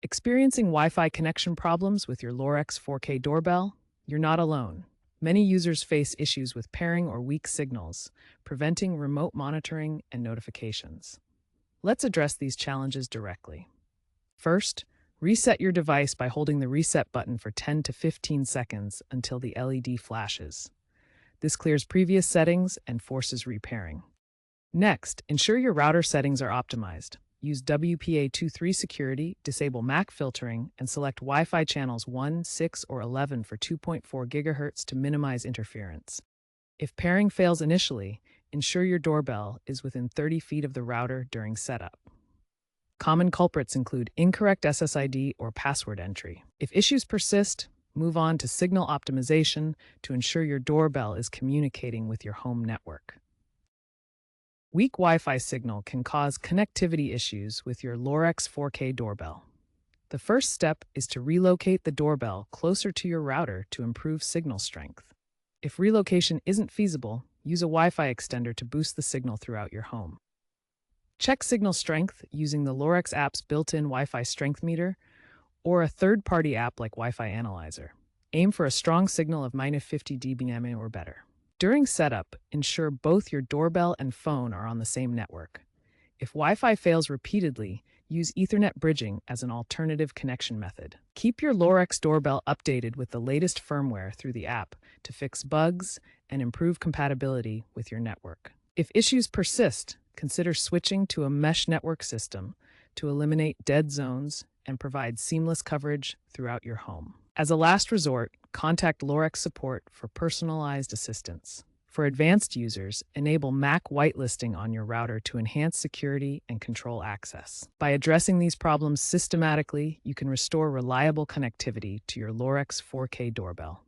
Experiencing Wi-Fi connection problems with your Lorex 4K doorbell? You're not alone. Many users face issues with pairing or weak signals, preventing remote monitoring and notifications. Let's address these challenges directly. First, reset your device by holding the reset button for 10 to 15 seconds until the LED flashes. This clears previous settings and forces repairing. Next, ensure your router settings are optimized. Use WPA23 security, disable MAC filtering, and select Wi-Fi channels 1, 6, or 11 for 2.4 GHz to minimize interference. If pairing fails initially, ensure your doorbell is within 30 feet of the router during setup. Common culprits include incorrect SSID or password entry. If issues persist, move on to signal optimization to ensure your doorbell is communicating with your home network. Weak Wi-Fi signal can cause connectivity issues with your Lorex 4K doorbell. The first step is to relocate the doorbell closer to your router to improve signal strength. If relocation isn't feasible, use a Wi-Fi extender to boost the signal throughout your home. Check signal strength using the Lorex app's built-in Wi-Fi strength meter or a third-party app like Wi-Fi Analyzer. Aim for a strong signal of -50 dBm or better. During setup, ensure both your doorbell and phone are on the same network. If Wi-Fi fails repeatedly, use Ethernet bridging as an alternative connection method. Keep your Lorex doorbell updated with the latest firmware through the app to fix bugs and improve compatibility with your network. If issues persist, consider switching to a mesh network system to eliminate dead zones and provide seamless coverage throughout your home. As a last resort, contact Lorex support for personalized assistance. For advanced users, enable MAC whitelisting on your router to enhance security and control access. By addressing these problems systematically, you can restore reliable connectivity to your Lorex 4K doorbell.